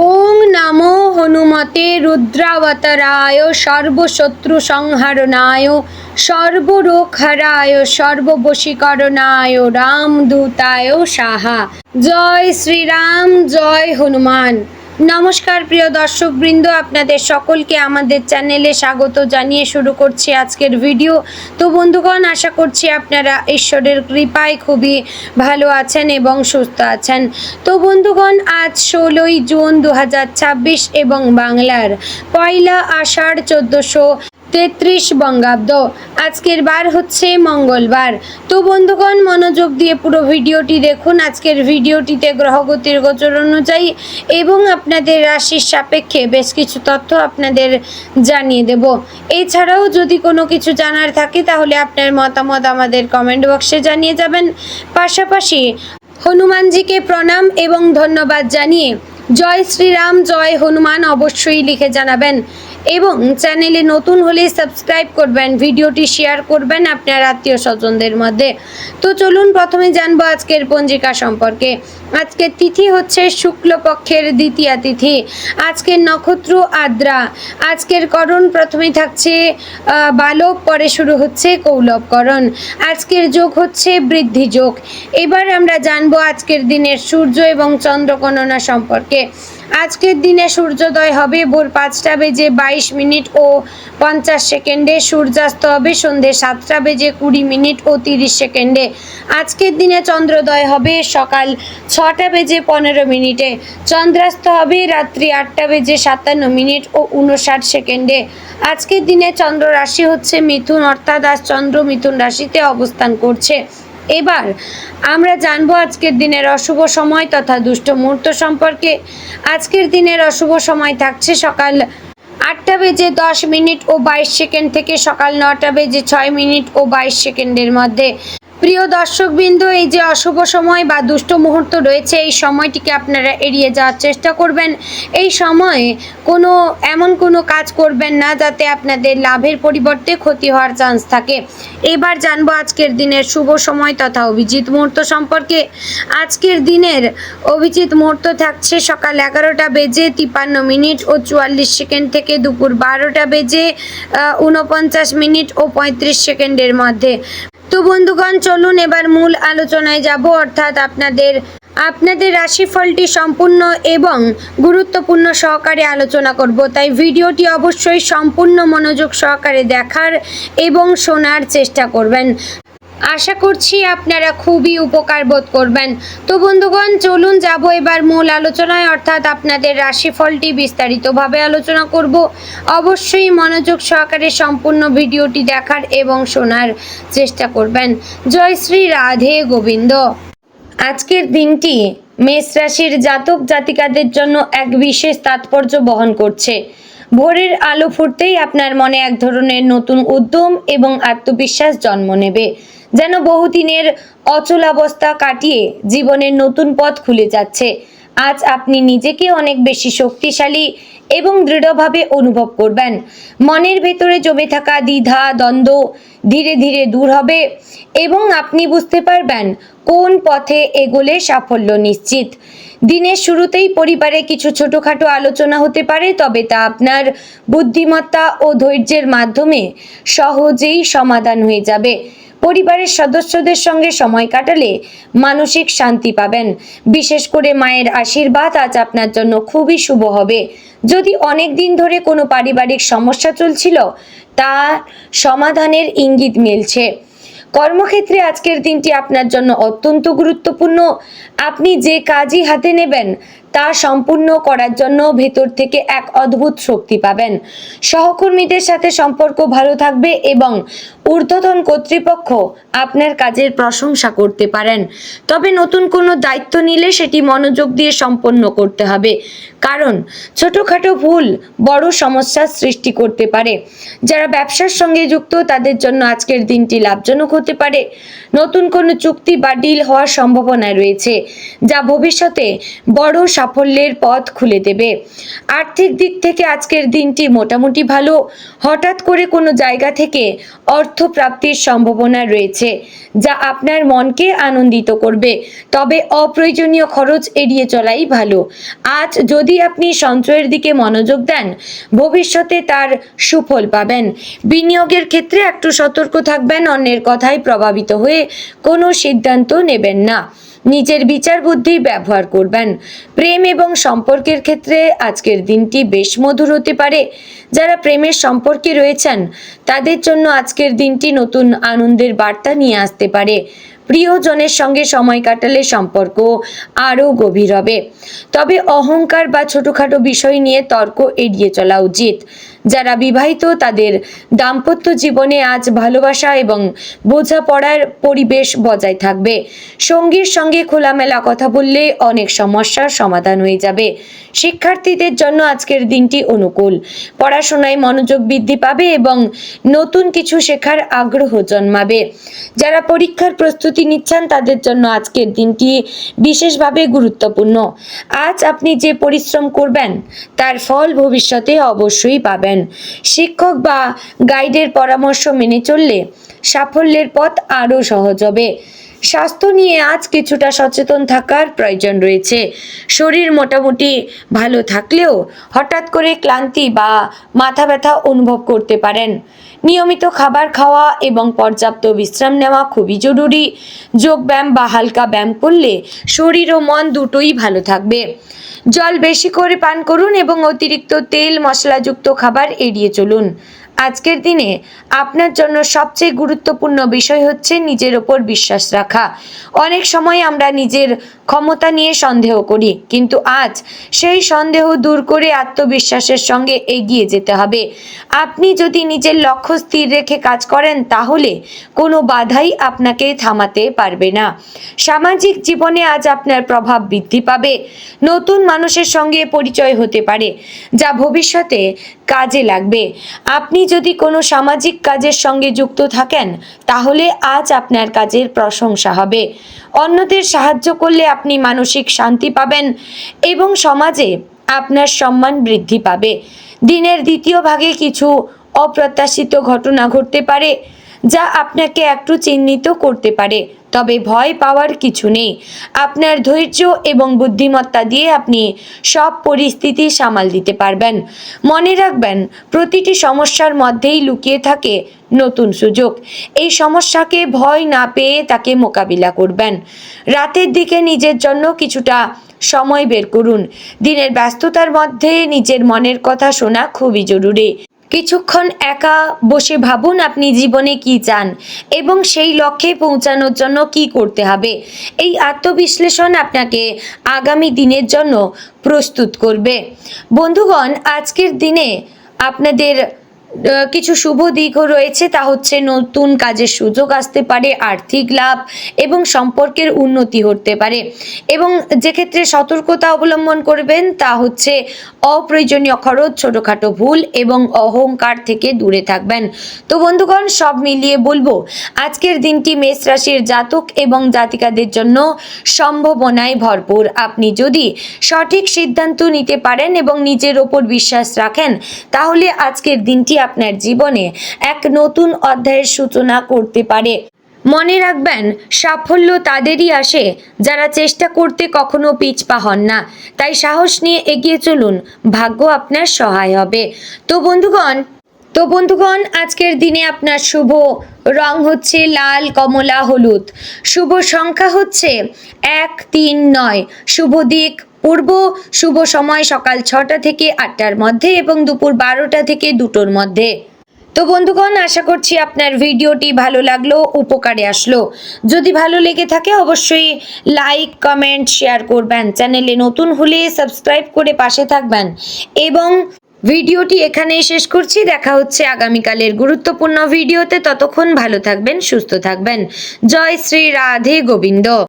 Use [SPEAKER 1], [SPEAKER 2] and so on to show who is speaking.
[SPEAKER 1] ওং নমো হনুমতে রুদ্রাবতারায় সর্বশত্রু সংহরণায় সর্বরোগহরায় সর্ববশীকরণায় রামদূতায় সাহা। জয় শ্রীরাম, জয় হনুমান। নমস্কার প্রিয় দর্শকবৃন্দ, আপনাদের সকলকে আমাদের চ্যানেলে স্বাগত জানিয়ে শুরু করছি আজকের ভিডিও। তো বন্ধুগণ, আশা করছি আপনারা ঈশ্বরের কৃপায় খুবই ভালো আছেন এবং সুস্থ আছেন। তো বন্ধুগণ, আজ 16ই জুন 2026 এবং বাংলার পয়লা আষাঢ় 1433 বঙ্গাব্দ। আজকের বার হচ্ছে মঙ্গলবার। তো বন্ধুগণ, মনোযোগ দিয়ে পুরো ভিডিওটি দেখুন। আজকের ভিডিওটিতে গ্রহগতির গোচর অনুযায়ী এবং আপনাদের রাশির সাপেক্ষে বেশ কিছু তথ্য আপনাদের জানিয়ে দেব। এছাড়াও যদি কোনো কিছু জানার থাকে তাহলে আপনার মতামত আমাদের কমেন্ট বক্সে জানিয়ে যাবেন। পাশাপাশি হনুমানজিকে প্রণাম এবং ধন্যবাদ জানিয়ে জয় শ্রীরাম, জয় হনুমান অবশ্যই লিখে জানাবেন এবং চ্যানেলে নতুন হলে সাবস্ক্রাইব করবেন, ভিডিওটি শেয়ার করবেন আপনার আত্মীয় স্বজনদের মধ্যে। তো চলুন প্রথমে জানবো আজকের পঞ্জিকা সম্পর্কে। আজকের তিথি হচ্ছে শুক্লপক্ষের দ্বিতীয়া তিথি। আজকের নক্ষত্র আদ্রা। আজকের করণ প্রথমে থাকছে বালব, পরে শুরু হচ্ছে কৌলবকরণ। আজকের যোগ হচ্ছে বৃদ্ধি যোগ। এবার আমরা জানবো আজকের দিনের সূর্য এবং চন্দ্র গণনা সম্পর্কে। আজকের দিনে সূর্যোদয় হবে ভোর 5টা বেজে 22 মিনিট ও 50 সেকেন্ডে। সূর্যাস্ত হবে সন্ধে 7টা বেজে 20 মিনিট ও 30 সেকেন্ডে। আজকের দিনে চন্দ্রোদয় হবে সকাল 6টা বেজে 15 মিনিটে। চন্দ্রাস্ত হবে রাত্রি 8টা বেজে 57 মিনিট ও 59 সেকেন্ডে। আজকের দিনে চন্দ্র রাশি হচ্ছে মিথুন, অর্থাৎ আজ চন্দ্র মিথুন রাশিতে অবস্থান করছে। এবার আমরা জানবো আজকের দিনের অশুভ সময় তথা দুষ্ট মুহূর্ত সম্পর্কে। আজকের দিনের অশুভ সময় থাকছে সকাল 8টা বেজে 10 মিনিট ও 22 সেকেন্ড থেকে সকাল 9টা বেজে 6 মিনিট ও 22 সেকেন্ডের মধ্যে। প্রিয় দর্শকবৃন্দ, এই যে অশুভ সময় বা দুষ্ট মুহূর্ত রয়েছে, এই সময়টিকে আপনারা এড়িয়ে যাওয়ার চেষ্টা করবেন। এই সময়ে এমন কোনো কাজ করবেন না যাতে আপনাদের লাভের পরিবর্তে ক্ষতি হওয়ার চান্স থাকে। এবার জানবো আজকের দিনের শুভ সময় তথা অভিজিৎ মুহূর্ত সম্পর্কে। আজকের দিনের অভিজিৎ মুহূর্ত থাকছে সকাল 11টা বেজে 53 মিনিট ও 44 সেকেন্ড থেকে দুপুর 12টা বেজে 49 মিনিট ও 35 সেকেন্ডের মধ্যে। তো বন্ধুগণ, চলুন এবার মূল আলোচনায় যাব, অর্থাৎ আপনাদের রাশিফলটি সম্পূর্ণ এবং গুরুত্বপূর্ণ সহকারে আলোচনা করব। তাই ভিডিওটি অবশ্যই সম্পূর্ণ মনোযোগ সহকারে দেখার এবং শোনার চেষ্টা করবেন। আশা করছি আপনারা খুবই উপকার বোধ করবেন। তো বন্ধুগণ, চলুন যাব এবার মূল আলোচনায়, অর্থাৎ আপনাদের রাশিফলটি বিস্তারিতভাবে আলোচনা করব। অবশ্যই মনোযোগ সহকারে সম্পূর্ণ ভিডিওটি দেখার এবং শোনার চেষ্টা করবেন। জয় শ্রী রাধে গোবিন্দ। আজকের দিনটি মেষ রাশির জাতক জাতিকাদের জন্য এক বিশেষ তাৎপর্য বহন করছে। ভোরের আলো ফুটতেই আপনার মনে এক ধরনের নতুন উদ্যম এবং আত্মবিশ্বাস জন্ম নেবে, যেন বহুদিনের অচলাবস্থা কাটিয়ে জীবনের নতুন পথ খুলে যাচ্ছে। আজ আপনি নিজেকে অনেক বেশি শক্তিশালী এবং দৃঢ়ভাবে অনুভব করবেন। মনের ভেতরে জমে থাকা দ্বিধা দ্বন্দ্ব ধীরে ধীরে দূর হবে এবং আপনি বুঝতে পারবেন কোন পথে এগোলে সাফল্য নিশ্চিত। দিনের শুরুতেই পরিবারে কিছু ছোটখাটো আলোচনা হতে পারে, তবে তা আপনার বুদ্ধিমত্তা ও ধৈর্যের মাধ্যমে সহজেই সমাধান হয়ে যাবে। পরিবারের সদস্যদের সঙ্গে সময় কাটালে মানসিক শান্তি পাবেন। বিশেষ করে মায়ের আশীর্বাদ আজ আপনার জন্য খুবই শুভ হবে। যদি অনেক দিন ধরে কোনো পারিবারিক সমস্যা চলছিল, তা সমাধানের ইঙ্গিত মিলছে। কর্মক্ষেত্রে আজকের দিনটি আপনার জন্য অত্যন্ত গুরুত্বপূর্ণ। আপনি যে কাজই হাতে নেবেন তা সম্পূর্ণ করার জন্য ভেতর থেকে এক অদ্ভুত শক্তি পাবেন। সহকর্মীদের সাথে সম্পর্ক ভালো থাকবে এবং ঊর্ধ্বতন কর্তৃপক্ষ আপনার কাজের প্রশংসা করতে পারেন। তবে নতুন কোনো দায়িত্ব নিলে সেটি মনোযোগ দিয়ে সম্পন্ন করতে হবে, কারণ ছোটখাটো ভুল বড় সমস্যার সৃষ্টি করতে পারে। যারা ব্যবসার সঙ্গে যুক্ত তাদের জন্য আজকের দিনটি লাভজনক হতে পারে। নতুন কোনো চুক্তি বা ডিল হওয়ার সম্ভাবনা রয়েছে, যা ভবিষ্যতে বড় সাফল্যের পথ খুলে দেবে। আর্থিক দিক থেকে আজকের দিনটি মোটামুটি ভালো। হঠাৎ করে কোনো জায়গা থেকে অর্থ অর্থ প্রাপ্তির সম্ভাবনা রয়েছে, যা আপনার মনকে আনন্দিত করবে। তবে অপ্রয়োজনীয় খরচ এড়িয়ে চলাই ভালো। আজ যদি আপনি সঞ্চয়ের দিকে মনোযোগ দেন, ভবিষ্যতে তার সুফল পাবেন। বিনিয়োগের ক্ষেত্রে একটু সতর্ক থাকবেন, অন্যের কথায় প্রভাবিত হয়ে কোনো সিদ্ধান্ত নেবেন না। নিজের বিচার বুদ্ধি ব্যবহার করবেন। প্রেম এবং সম্পর্কের ক্ষেত্রে আজকের দিনটি বেশ মধুর হতে পারে। যারা প্রেমের সম্পর্কে রয়েছেন তাদের জন্য আজকের দিনটি নতুন আনন্দের বার্তা নিয়ে আসতে পারে। প্রিয়জনের সঙ্গে সময় কাটালে সম্পর্ক আরও গভীর হবে। তবে অহংকার বা ছোটোখাটো বিষয় নিয়ে তর্ক এড়িয়ে চলা উচিত। যারা বিবাহিত তাদের দাম্পত্য জীবনে আজ ভালোবাসা এবং বোঝাপড়ার পরিবেশ বজায় থাকবে। সঙ্গীর সঙ্গে খোলামেলা কথা বললে অনেক সমস্যার সমাধান হয়ে যাবে। শিক্ষার্থীদের জন্য আজকের দিনটি অনুকূল। পড়াশোনায় মনোযোগ বৃদ্ধি পাবে এবং নতুন কিছু শেখার আগ্রহ জন্মাবে। যারা পরীক্ষার প্রস্তুতি নিচ্ছেন তাদের জন্য আজকের দিনটি বিশেষভাবে গুরুত্বপূর্ণ। আজ আপনি যে পরিশ্রম করবেন তার ফল ভবিষ্যতে অবশ্যই পাবেন। শিক্ষক বা গাইডের পরামর্শ মেনে চললে সাফল্যের পথ আরও সহজ হবে। স্বাস্থ্য নিয়ে আজ কিছুটা সচেতন থাকার প্রয়োজন রয়েছে। শরীর মোটামুটি ভালো থাকলেও হঠাৎ করে ক্লান্তি বা মাথা ব্যথা অনুভব করতে পারেন। নিয়মিত খাবার খাওয়া এবং পর্যাপ্ত বিশ্রাম নেওয়া খুবই জরুরি। যোগব্যায়াম বা হালকা ব্যায়াম করলে শরীর ও মন দুটোই ভালো থাকবে। জল বেশি করে পান করুন এবং অতিরিক্ত তেল মশলাযুক্ত খাবার এড়িয়ে চলুন। আজকের দিনে আপনার জন্য সবচেয়ে গুরুত্বপূর্ণ বিষয় হচ্ছে নিজের ওপর বিশ্বাস রাখা। অনেক সময় আমরা নিজের ক্ষমতা নিয়ে সন্দেহ করি, কিন্তু আজ সেই সন্দেহ দূর করে আত্মবিশ্বাসের সঙ্গে এগিয়ে যেতে হবে। আপনি যদি নিজের লক্ষ্য স্থির রেখে কাজ করেন তাহলে কোনো বাধাই আপনাকে থামাতে পারবে না। সামাজিক জীবনে আজ আপনার প্রভাব বৃদ্ধি পাবে। নতুন মানুষের সঙ্গে পরিচয় হতে পারে যা ভবিষ্যতে কাজে লাগবে। আপনি যদি কোনো সামাজিক কাজের সঙ্গে যুক্ত থাকেন তাহলে আজ আপনার কাজের প্রশংসা হবে। অন্যদের সাহায্য করলে আপনি মানসিক শান্তি পাবেন এবং সমাজে আপনার সম্মান বৃদ্ধি পাবে। দিনের দ্বিতীয় ভাগে কিছু অপ্রত্যাশিত ঘটনা ঘটতে পারে যা আপনাকে একটু চিন্তিত করতে পারে, তবে ভয় পাওয়ার কিছু নেই। আপনার ধৈর্য এবং বুদ্ধিমত্তা দিয়ে আপনি সব পরিস্থিতি সামাল দিতে পারবেন। মনে রাখবেন, প্রতিটি সমস্যার মধ্যেই লুকিয়ে থাকে নতুন সুযোগ। এই সমস্যাকে ভয় না পেয়ে তাকে মোকাবিলা করবেন। রাতের দিকে নিজের জন্য কিছুটা সময় বের করুন। দিনের ব্যস্ততার মধ্যে নিজের মনের কথা শোনা খুবই জরুরি। কিছুক্ষণ একা বসে ভাবুন আপনি জীবনে কি চান এবং সেই লক্ষ্যে পৌঁছানোর জন্য কি করতে হবে। এই আত্মবিশ্লেষণ আপনাকে আগামী দিনের জন্য প্রস্তুত করবে। বন্ধুগণ, আজকের দিনে আপনাদের কিছু শুভ দিকও রয়েছে, তা হচ্ছে নতুন কাজের সুযোগ আসতে পারে, আর্থিক লাভ এবং সম্পর্কের উন্নতি হতে পারে। এবং যে ক্ষেত্রে সতর্কতা অবলম্বন করবেন তা হচ্ছে অপ্রয়োজনীয় খরচ, ছোটোখাটো ভুল এবং অহংকার থেকে দূরে থাকবেন। তো বন্ধুগণ, সব মিলিয়ে বলবো আজকের দিনটি মেষ রাশির জাতক এবং জাতিকাদের জন্য সম্ভাবনায় ভরপুর। আপনি যদি সঠিক সিদ্ধান্ত নিতে পারেন এবং নিজের ওপর বিশ্বাস রাখেন তাহলে আজকের দিনটি আপনার জীবনে এক নতুন অধ্যায়ের সূচনা করতে পারে। মনে রাখবেন, সাফল্য তাদেরই আসে যারা চেষ্টা করতে কখনো পিছপা হন না। তাই সাহস নিয়ে এগিয়ে চলুন, ভাগ্য আপনার সহায় হবে। তো বন্ধুগণ, আজকের দিনে আপনার শুভ রং হচ্ছে লাল, কমলা, হলুদ। শুভ সংখ্যা হচ্ছে 1, 3, 9। শুভ দিক পূর্ব। শুভ সময় সকাল 6টা থেকে 8টার মধ্যে এবং দুপুর 12টা থেকে 2টোর মধ্যে। তো বন্ধুগণ, আশা করছি আপনার ভিডিওটি ভালো লাগলো, উপকারে আসলো। যদি ভালো লেগে থাকে অবশ্যই লাইক, কমেন্ট, শেয়ার করবেন। চ্যানেলে নতুন হলে সাবস্ক্রাইব করে পাশে থাকবেন এবং ভিডিওটি এখানেই শেষ করছি। দেখা হচ্ছে আগামীকালের গুরুত্বপূর্ণ ভিডিওতে। ততক্ষণ ভালো থাকবেন, সুস্থ থাকবেন। জয় শ্রী রাধে গোবিন্দ।